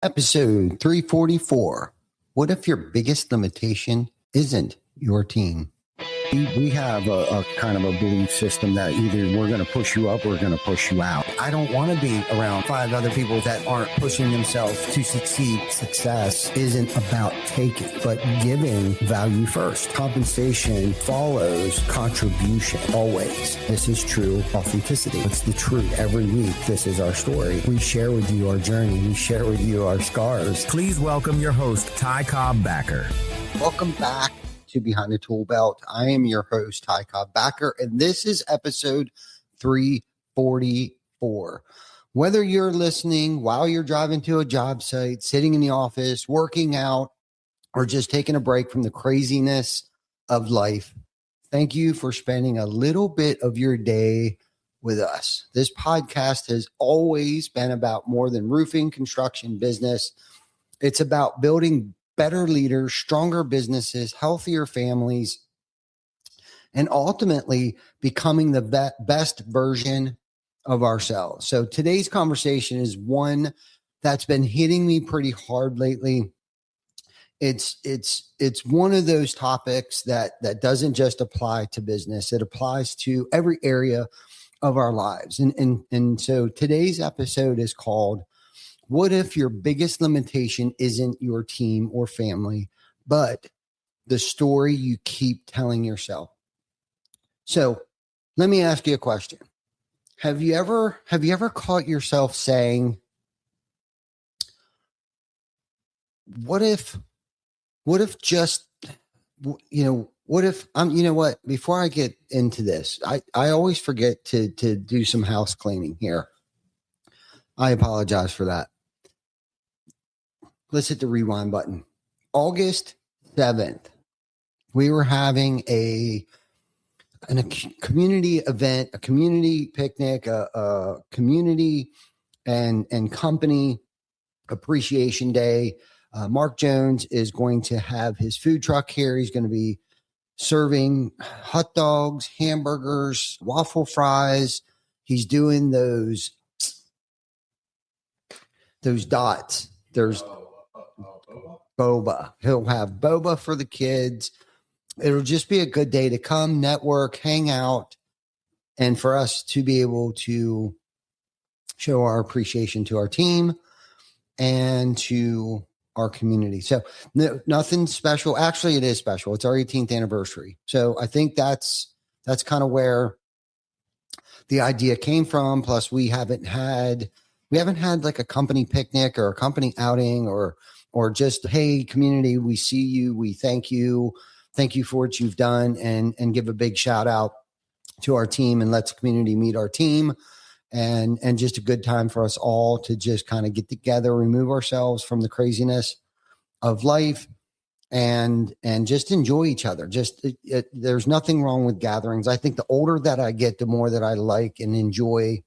Episode 344. What if your biggest limitation isn't your team? We have a kind of a belief system that either we're going to push you up or we're going to push you out. I don't want to be around 5 other people that aren't pushing themselves to succeed. Success isn't about taking, but giving value first. Compensation follows contribution always. This is true authenticity. It's the truth. Every week, this is our story. We share with you our journey. We share with you our scars. Please welcome your host, Ty Cobb Backer. Welcome back to Behind the Tool Belt. I am your host, Ty Cobb Backer, and this is episode 344. Whether you're listening while you're driving to a job site, sitting in the office, working out, or just taking a break from the craziness of life, thank you for spending a little bit of your day with us. This podcast has always been about more than roofing, construction, business. It's about building better leaders, stronger businesses, healthier families, and ultimately becoming the best version of ourselves. So today's conversation is one that's been hitting me pretty hard lately. It's one of those topics that doesn't just apply to business. It applies to every area of our lives. And so today's episode is called, what if your biggest limitation isn't your team or family, but the story you keep telling yourself? So let me ask you a question. Have you ever caught yourself saying, what if before I get into this, I always forget to do some house cleaning here. I apologize for that. Let's hit the rewind button. August 7th, we were having a community event, a community picnic, a community and company appreciation day. Mark Jones is going to have his food truck here. He's going to be serving hot dogs, hamburgers, waffle fries. He's doing those dots. There's boba. He'll have boba for the kids. It'll just be a good day to come, network, hang out, and for us to be able to show our appreciation to our team and to our community. So nothing special. Actually, it is special. It's our 18th anniversary. So I think that's kind of where the idea came from. Plus, we haven't had like a company picnic or a company outing or just, hey, community, we see you. We thank you. Thank you for what you've done, and give a big shout out to our team, and let the community meet our team, and just a good time for us all to just kind of get together, remove ourselves from the craziness of life, and just enjoy each other. There's nothing wrong with gatherings. I think the older that I get, the more that I like and enjoy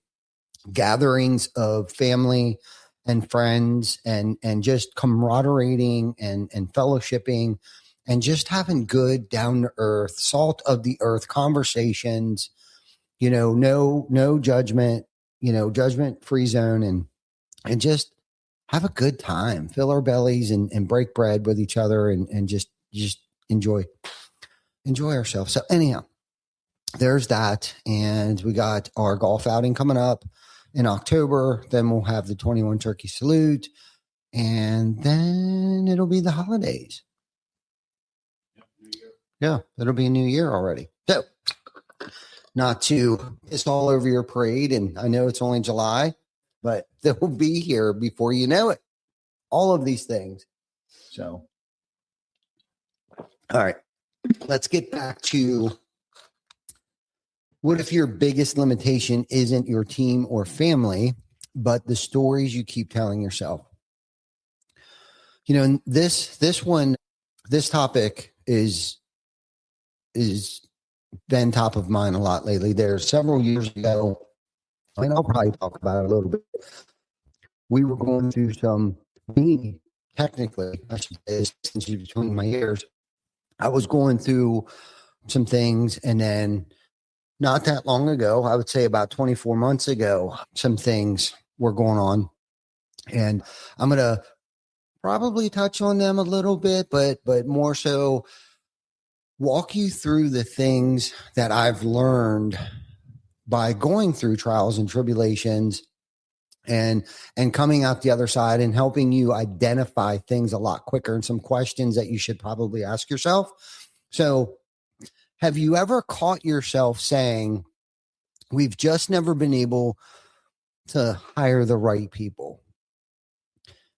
gatherings of family and friends and just camaraderie and fellowshipping and just having good down to earth, salt of the earth conversations, no judgment, judgment free zone, and just have a good time, fill our bellies and break bread with each other and just enjoy ourselves. So anyhow, there's that. And we got our golf outing coming up in October. Then we'll have the 21 turkey salute, and then it'll be the holidays. Yeah, it'll be a new year already. So not to piss all over your parade, and I know it's only July, but they'll be here before you know it. All of these things. So, all right, let's get back to, what if your biggest limitation isn't your team or family, but the stories you keep telling yourself? This topic is been top of mind a lot lately. There's several years ago, and I'll probably talk about it a little bit. We were going through technically, I should say, since between my ears, I was going through some things, and then not that long ago, I would say about 24 months ago, some things were going on. And I'm going to probably touch on them a little bit, but more so walk you through the things that I've learned by going through trials and tribulations and coming out the other side and helping you identify things a lot quicker and some questions that you should probably ask yourself. So, have you ever caught yourself saying, we've just never been able to hire the right people?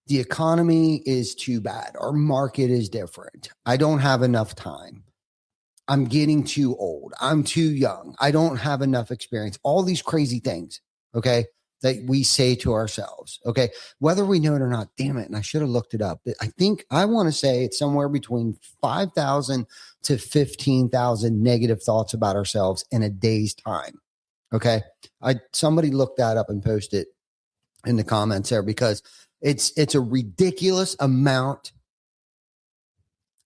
The economy is too bad. Our market is different. I don't have enough time. I'm getting too old. I'm too young. I don't have enough experience. All these crazy things, okay, that we say to ourselves, okay, whether we know it or not. Damn it. And I should have looked it up. I want to say it's somewhere between 5,000 to 15,000 negative thoughts about ourselves in a day's time. Okay. Somebody looked that up and posted it in the comments there, because it's a ridiculous amount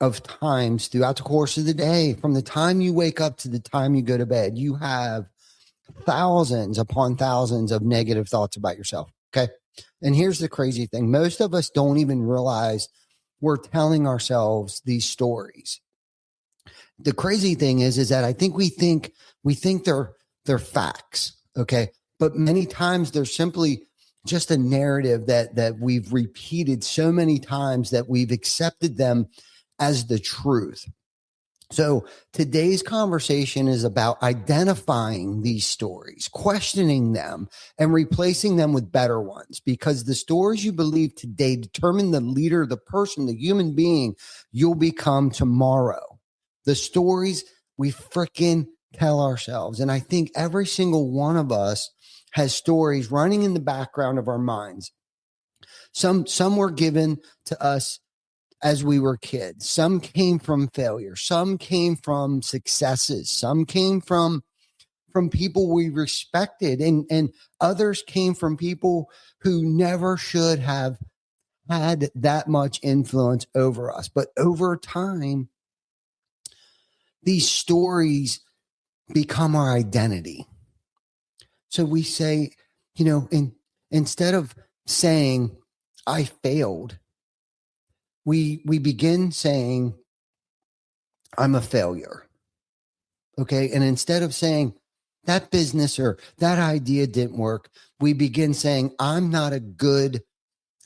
of times throughout the course of the day. From the time you wake up to the time you go to bed, you have thousands upon thousands of negative thoughts about yourself. Okay. And here's the crazy thing. Most of us don't even realize we're telling ourselves these stories. The crazy thing is that I think we think they're facts. Okay. But many times they're simply just a narrative that we've repeated so many times that we've accepted them as the truth. So today's conversation is about identifying these stories, questioning them, and replacing them with better ones, because the stories you believe today determine the leader, the person, the human being you'll become tomorrow. The stories we freaking tell ourselves. And I think every single one of us has stories running in the background of our minds. Some were given to us as we were kids. Some came from failure. Some came from successes. Some came from people we respected, and others came from people who never should have had that much influence over us. But over time, these stories become our identity. So we say, instead of saying, I failed, we begin saying, I'm a failure. Okay. And instead of saying that business or that idea didn't work, we begin saying, I'm not a good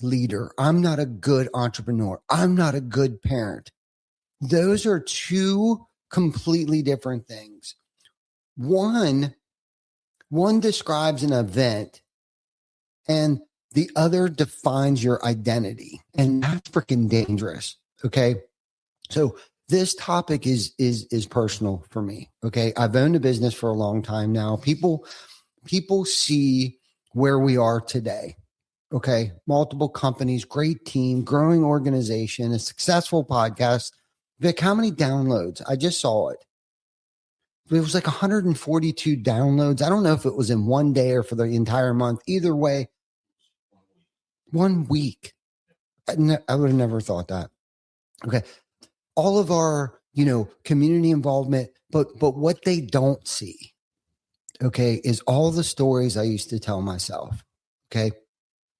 leader. I'm not a good entrepreneur. I'm not a good parent. Those are two completely different things. One describes an event, and the other defines your identity. And that's freaking dangerous. Okay. So this topic is personal for me. Okay. I've owned a business for a long time now. People see where we are today. Okay. Multiple companies, great team, growing organization, a successful podcast. Vic, how many downloads? I just saw it. It was like 142 downloads. I don't know if it was in one day or for the entire month. Either way, 1 week. I would have never thought that. Okay. All of our, community involvement, but what they don't see, okay, is all the stories I used to tell myself. Okay.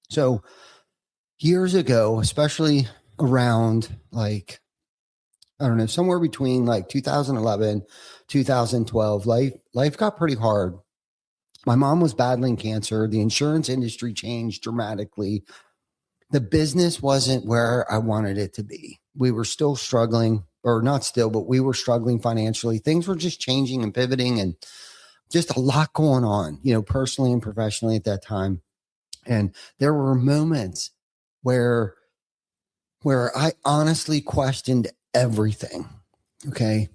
So years ago, especially around somewhere between 2011, 2012, life got pretty hard. My mom was battling cancer. The insurance industry changed dramatically. The business wasn't where I wanted it to be. We were still struggling, or not still, but we were struggling financially. Things were just changing and pivoting, and just a lot going on, personally and professionally at that time. And there were moments where I honestly questioned everything. Okay.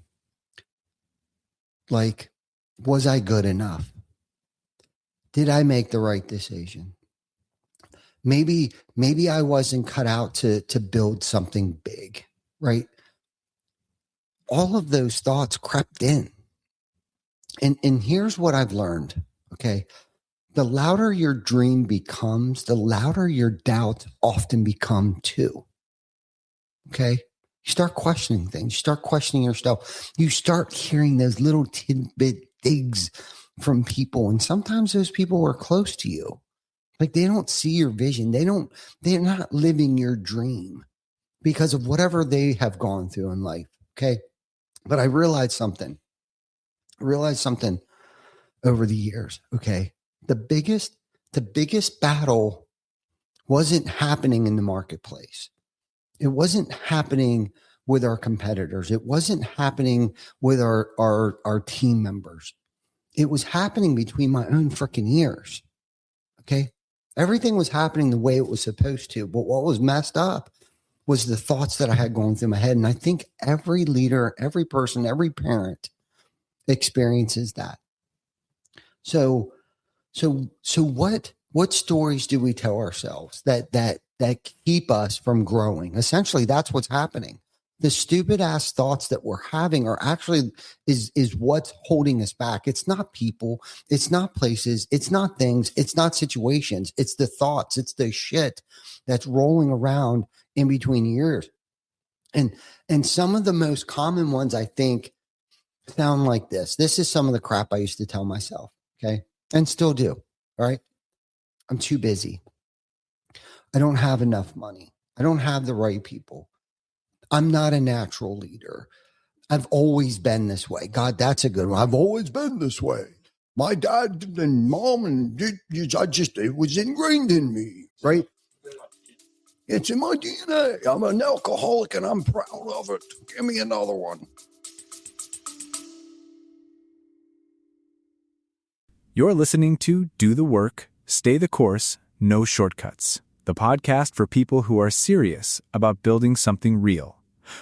Like, was I good enough? Did I make the right decision? Maybe I wasn't cut out to build something big, right? All of those thoughts crept in. And here's what I've learned. Okay. The louder your dream becomes, the louder your doubts often become too. Okay. You start questioning things. You start questioning yourself. You start hearing those little tidbit digs from people. And sometimes those people are close to you. Like, they don't see your vision. They're not living your dream. because of whatever they have gone through in life. Okay. But I realized something. Over the years. Okay. The biggest battle wasn't happening in the marketplace. It wasn't happening with our competitors. It wasn't happening with our team members. It was happening between my own freaking ears. Okay. Everything was happening the way it was supposed to. But what was messed up was the thoughts that I had going through my head. And I think every leader, every person, every parent experiences that. So what stories do we tell ourselves that keep us from growing? Essentially, that's what's happening. The stupid ass thoughts that we're having are actually is what's holding us back. It's not people, it's not places, it's not things, it's not situations, it's the thoughts, it's the shit that's rolling around in between your ears. And some of the most common ones, I think, sound like this. This is some of the crap I used to tell myself, okay? And still do, all right? I'm too busy. I don't have enough money. I don't have the right people. I'm not a natural leader. I've always been this way. God, that's a good one. I've always been this way. My dad and mom and it was ingrained in me, right? It's in my DNA. I'm an alcoholic and I'm proud of it. Give me another one. You're listening to Do the Work, Stay the Course, No Shortcuts, the podcast for people who are serious about building something real.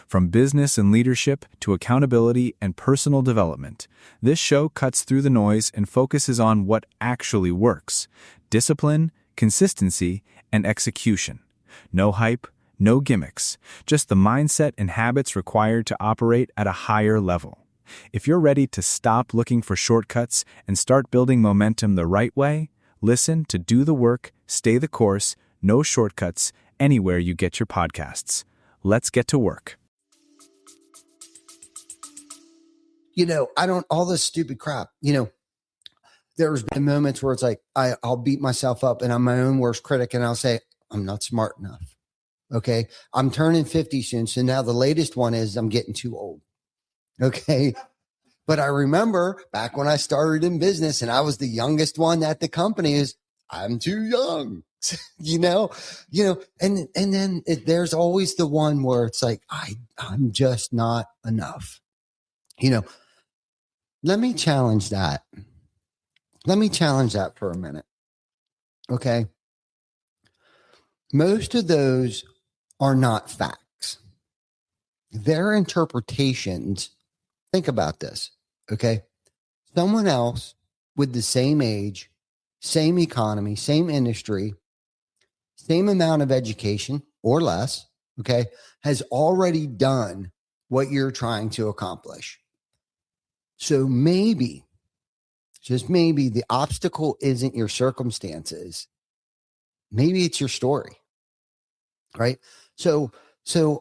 From business and leadership to accountability and personal development, this show cuts through the noise and focuses on what actually works: discipline, consistency, and execution. No hype, no gimmicks, just the mindset and habits required to operate at a higher level. If you're ready to stop looking for shortcuts and start building momentum the right way, listen to Do the Work, Stay the Course, No Shortcuts, anywhere you get your podcasts. Let's get to work. All this stupid crap, there's been moments where it's like, I'll beat myself up and I'm my own worst critic and I'll say, I'm not smart enough. Okay. I'm turning 50 soon. So now the latest one is I'm getting too old. Okay. But I remember back when I started in business and I was the youngest one at the company is I'm too young, and then there's always the one where it's like, I'm just not enough. Let me challenge that. Let me challenge that for a minute. Okay. Most of those are not facts. They're interpretations. Think about this. Okay. Someone else with the same age, same economy, same industry, same amount of education or less, okay, has already done what you're trying to accomplish. So maybe, just maybe, the obstacle isn't your circumstances. Maybe it's your story, right? So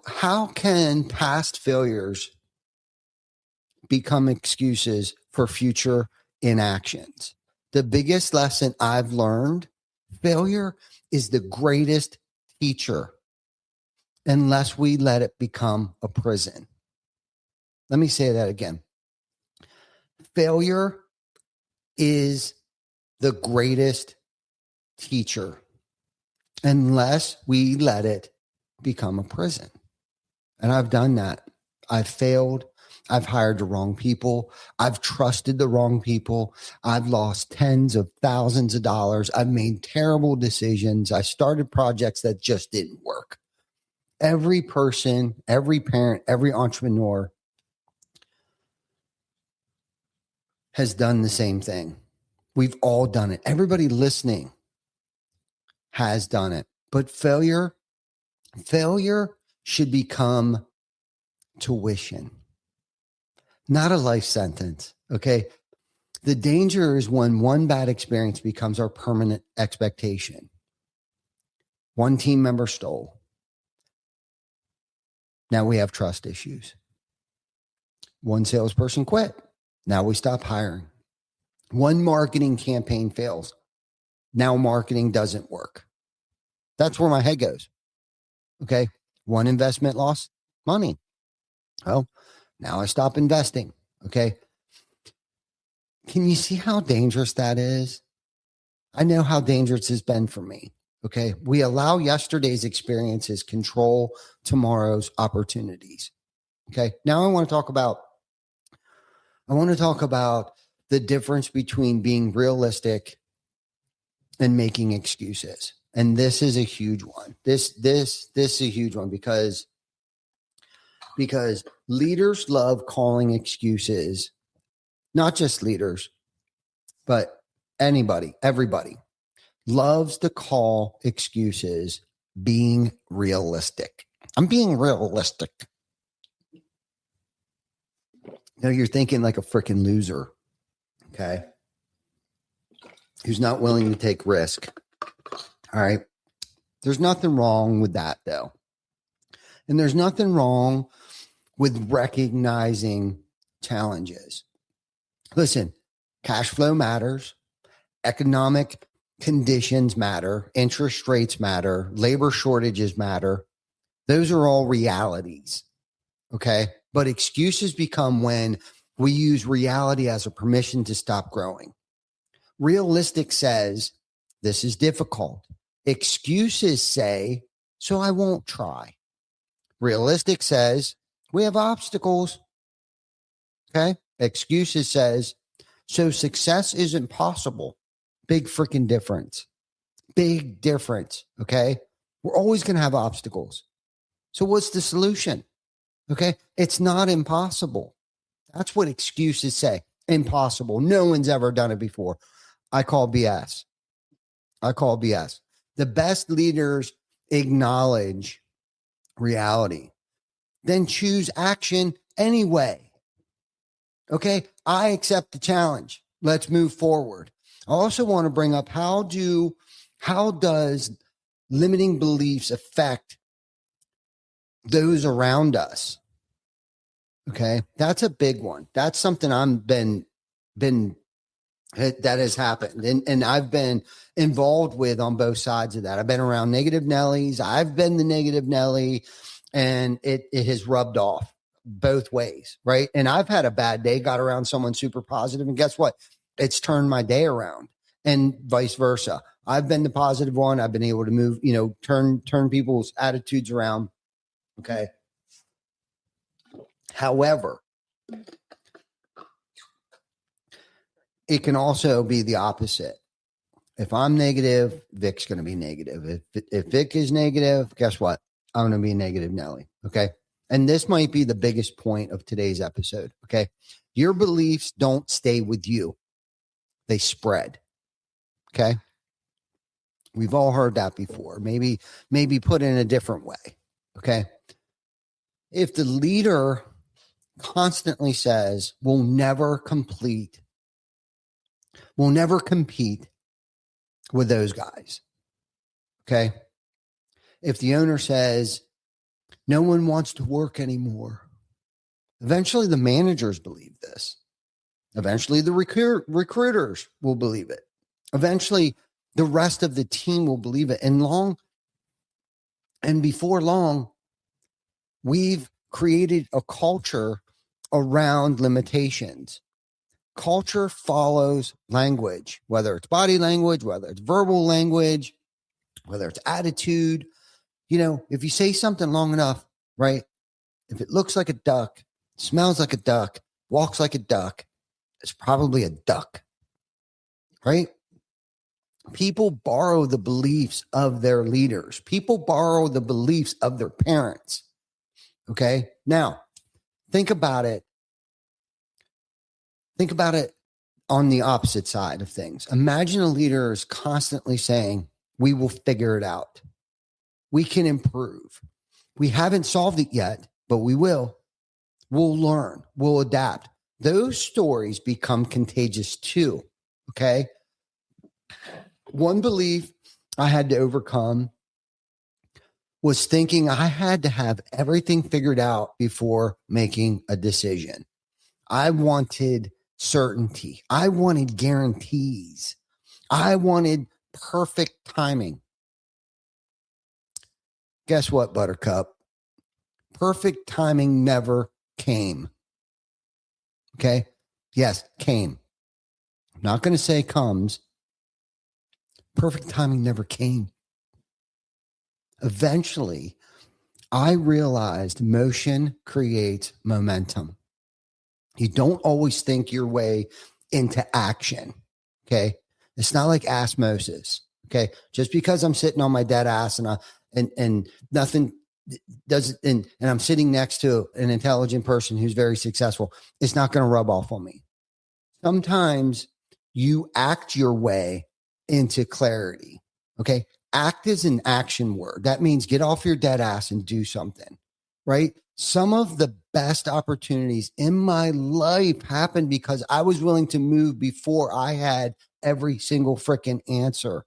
how can past failures become excuses for future inactions? The biggest lesson I've learned: failure is the greatest teacher unless we let it become a prison. Let me say that again. Failure is the greatest teacher unless we let it become a prison. And I've done that. I've failed. I've hired the wrong people. I've trusted the wrong people. I've lost tens of thousands of dollars. I've made terrible decisions. I started projects that just didn't work. Every person, every parent, every entrepreneur has done the same thing. We've all done it. Everybody listening has done it. But failure should become tuition, not a life sentence. Okay. The danger is when one bad experience becomes our permanent expectation. One team member stole. Now we have trust issues. One salesperson quit. Now we stop hiring. One marketing campaign fails. Now marketing doesn't work. That's where my head goes. Okay. One investment lost money. Oh, now I stop investing. Okay. Can you see how dangerous that is? I know how dangerous it's been for me. Okay. We allow yesterday's experiences control tomorrow's opportunities. Okay. Now I want to talk about the difference between being realistic and making excuses. And this is a huge one. This is a huge one because leaders love calling excuses, not just leaders, but everybody loves to call excuses being realistic. I'm being realistic. Now you're thinking like a freaking loser, okay? Who's not willing to take risk. All right. There's nothing wrong with that though. And there's nothing wrong with recognizing challenges. Listen, cash flow matters. Economic conditions matter. Interest rates matter. Labor shortages matter. Those are all realities. Okay. But excuses become when we use reality as a permission to stop growing. Realistic says, this is difficult. Excuses say, so I won't try. Realistic says, we have obstacles. Okay. Excuses says, so success isn't possible. Big freaking difference. Big difference. Okay. We're always going to have obstacles. So what's the solution? Okay. It's not impossible. That's what excuses say. Impossible. No one's ever done it before. I call BS. The best leaders acknowledge reality, then choose action anyway. Okay. I accept the challenge. Let's move forward. I also want to bring up how does limiting beliefs affect those around us? Okay. That's a big one. That's something that has happened. And I've been involved with on both sides of that. I've been around negative Nellies. I've been the negative Nelly, and it has rubbed off both ways. Right. And I've had a bad day, got around someone super positive, and guess what? It's turned my day around, and vice versa. I've been the positive one. I've been able to move, turn people's attitudes around. Okay. However, it can also be the opposite. If I'm negative, Vic's going to be negative. If Vic is negative, guess what? I'm going to be a negative Nelly. Okay. And this might be the biggest point of today's episode. Okay. Your beliefs don't stay with you. They spread. Okay. We've all heard that before. Maybe put in a different way. Okay. If the leader constantly says, we'll never compete with those guys. Okay. If the owner says, no one wants to work anymore, eventually the managers believe this. Eventually the recruiters will believe it. Eventually the rest of the team will believe it. And before long, we've created a culture around limitations. Culture follows language, whether it's body language, whether it's verbal language, whether it's attitude. If you say something long enough, right? If it looks like a duck, smells like a duck, walks like a duck, it's probably a duck, right? People borrow the beliefs of their leaders. People borrow the beliefs of their parents. Okay. Now, think about it. Think about it on the opposite side of things. Imagine a leader is constantly saying, we will figure it out. We can improve. We haven't solved it yet, but we will. We'll learn. We'll adapt. Those stories become contagious too. Okay. One belief I had to overcome was thinking I had to have everything figured out before making a decision. I wanted certainty. I wanted guarantees. I wanted perfect timing. Guess what, Buttercup? Perfect timing never came. Okay. Yes, came. I'm not going to say comes. Perfect timing never came. Eventually, I realized motion creates momentum. You don't always think your way into action. Okay. It's not like osmosis. Okay. Just because I'm sitting on my dead ass and nothing doesn't, and I'm sitting next to an intelligent person who's very successful, it's not going to rub off on me. Sometimes you act your way into clarity. Okay. Act is an action word. That means get off your dead ass and do something, right? Some of the best opportunities in my life happened because I was willing to move before I had every single freaking answer.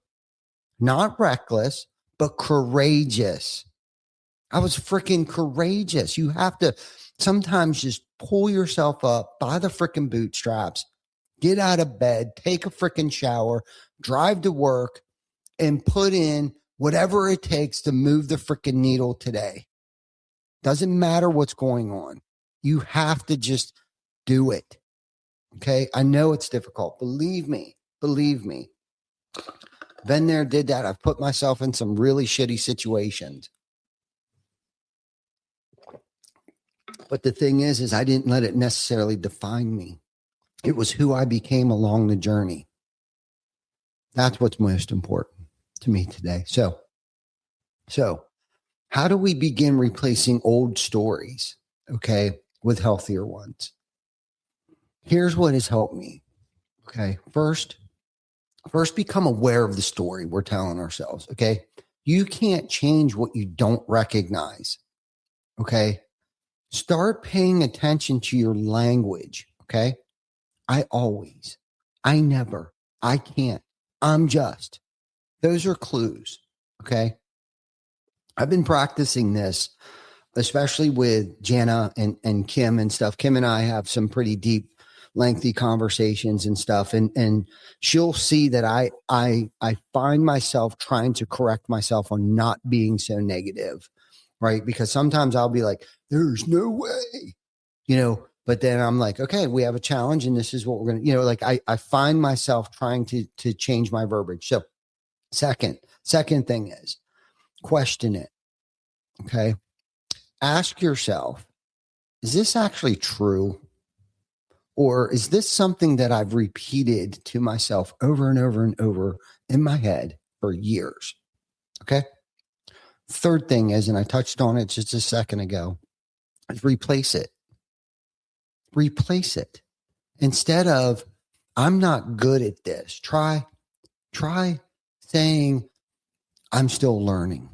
Not reckless, but courageous. I was freaking courageous. You have to sometimes just pull yourself up by the freaking bootstraps, get out of bed, take a freaking shower, drive to work, and put in whatever it takes to move the freaking needle today. Doesn't matter what's going on. You have to just do it. Okay. I know it's difficult. Believe me. Been there, did that. I've put myself in some really shitty situations. But the thing is I didn't let it necessarily define me. It was who I became along the journey. That's what's most important to me today. So how do we begin replacing old stories, okay, with healthier ones? Here's what has helped me, okay? First, become aware of the story we're telling ourselves, okay? You can't change what you don't recognize, okay? Start paying attention to your language, okay? I always, I never, I can't, I'm just. Those are clues, okay? I've been practicing this, especially with Jana and Kim and stuff. Kim and I have some pretty deep, lengthy conversations and stuff. And she'll see that I find myself trying to correct myself on not being so negative, right? Because sometimes I'll be like, there's no way, but then I'm like, okay, we have a challenge and this is what we're going to, like I find myself trying to change my verbiage. So second thing is question it. Okay. Ask yourself, is this actually true? Or is this something that I've repeated to myself over and over and over in my head for years? Okay. Third thing is, and I touched on it just a second ago, is replace it. Replace it. Instead of, I'm not good at this, try saying, I'm still learning.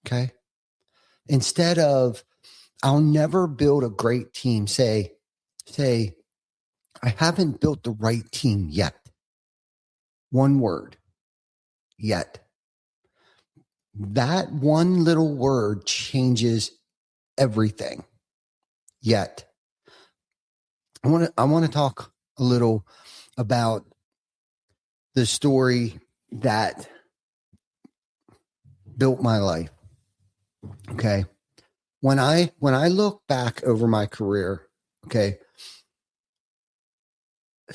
Okay. Instead of, I'll never build a great team, say, I haven't built the right team yet. One word, yet. That one little word changes everything. Yet. I want to talk a little about the story that built my life. Okay. When I look back over my career, okay,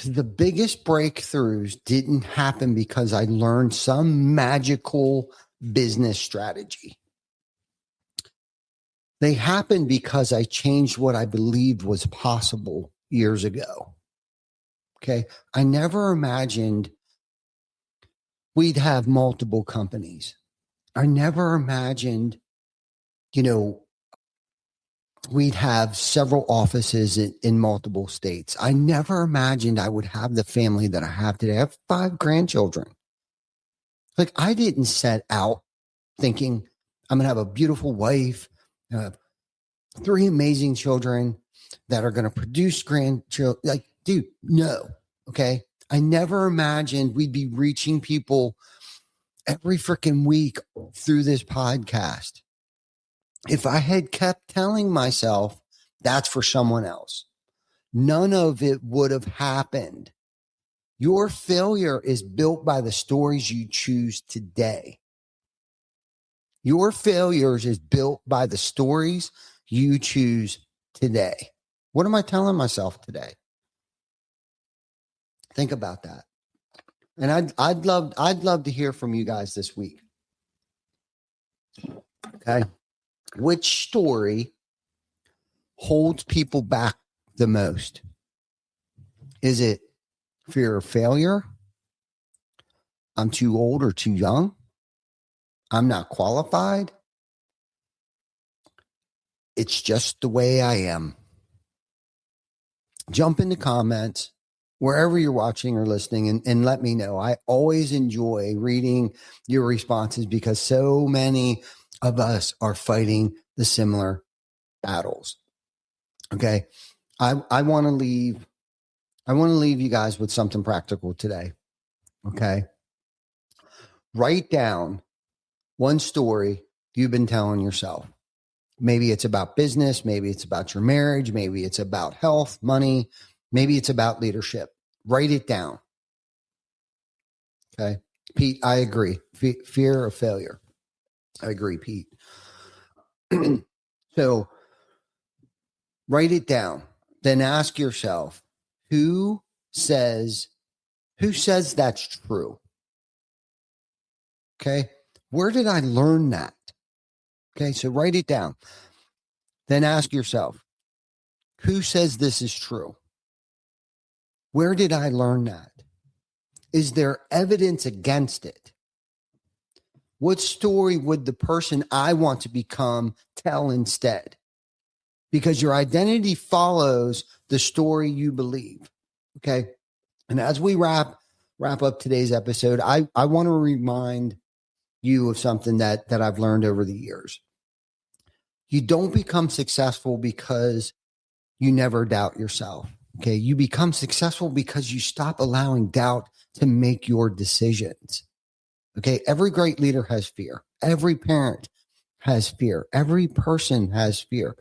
the biggest breakthroughs didn't happen because I learned some magical business strategy. They happened because I changed what I believed was possible years ago. Okay. I never imagined we'd have multiple companies. I never imagined, we'd have several offices in multiple states. I never imagined I would have the family that I have today. I have 5 grandchildren. Like, I didn't set out thinking I'm going to have a beautiful wife, 3 amazing children that are going to produce grandchildren. Like, dude, no. Okay. I never imagined we'd be reaching people every freaking week through this podcast. If I had kept telling myself that's for someone else, none of it would have happened. Your failure is built by the stories you choose today. Your failures is built by the stories you choose today. What am I telling myself today? Think about that. And I'd love to hear from you guys this week. Okay. Which story holds people back the most? Is it fear of failure? I'm too old or too young? I'm not qualified? It's just the way I am. Jump in the comments wherever you're watching or listening and let me know. I always enjoy reading your responses because so many of us are fighting the similar battles. Okay. I want to leave you guys with something practical today. Okay. Write down one story you've been telling yourself. Maybe it's about business. Maybe it's about your marriage. Maybe it's about health, money. Maybe it's about leadership. Write it down. Okay. Pete, I agree. Fear of failure. I agree, Pete. So write it down. Then ask yourself, who says that's true? Okay. Where did I learn that? Okay. So write it down. Then ask yourself, who says this is true? Where did I learn that? Is there evidence against it? What story would the person I want to become tell instead? Because your identity follows the story you believe. Okay. And as we wrap up today's episode, I want to remind you of something that I've learned over the years. You don't become successful because you never doubt yourself. Okay. You become successful because you stop allowing doubt to make your decisions. Okay. Every great leader has fear. Every parent has fear. Every person has fear.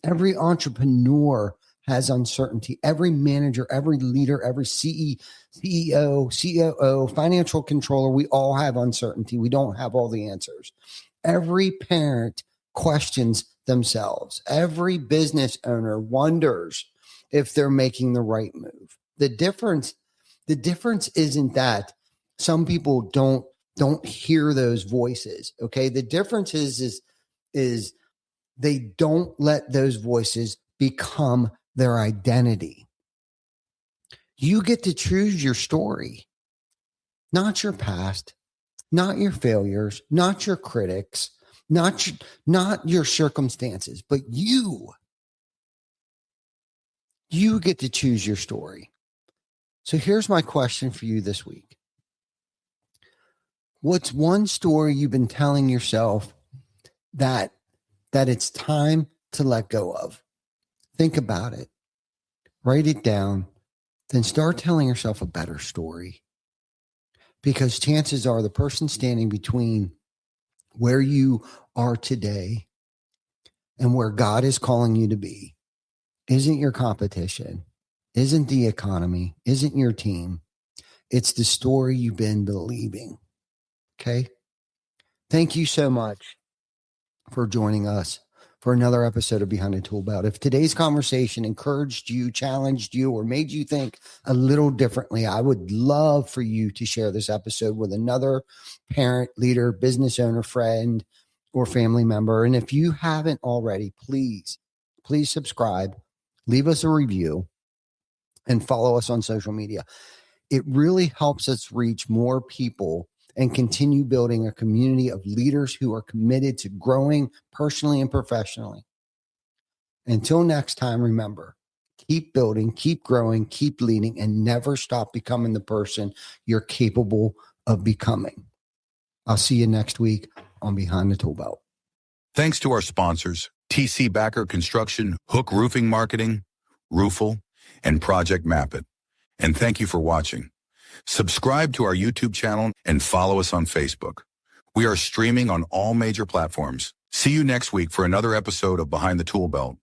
Every entrepreneur has uncertainty. Every manager, every leader, every CEO, COO, financial controller, we all have uncertainty. We don't have all the answers. Every parent questions themselves. Every business owner wonders if they're making the right move. The difference isn't that some people don't hear those voices. Okay. The difference is they don't let those voices become their identity. You get to choose your story, not your past, not your failures, not your critics, not your circumstances, but you get to choose your story. So here's my question for you this week. What's one story you've been telling yourself that it's time to let go of? Think about it. Write it down. Then start telling yourself a better story. Because chances are the person standing between where you are today and where God is calling you to be isn't your competition, isn't the economy, isn't your team. It's the story you've been believing. Okay? Thank you so much for joining us for another episode of Behind the Tool Belt. If today's conversation encouraged you, challenged you, or made you think a little differently, I would love for you to share this episode with another parent, leader, business owner, friend, or family member. And if you haven't already, please subscribe, leave us a review, and follow us on social media. It really helps us reach more people and continue building a community of leaders who are committed to growing personally and professionally. Until next time, remember, keep building, keep growing, keep leading, and never stop becoming the person you're capable of becoming. I'll see you next week on Behind the Tool Belt. Thanks to our sponsors, TC Backer Construction, Hook Roofing Marketing, Roofle, and Project Mapit. And thank you for watching. Subscribe to our YouTube channel and follow us on Facebook. We are streaming on all major platforms. See you next week for another episode of Behind the Tool Belt.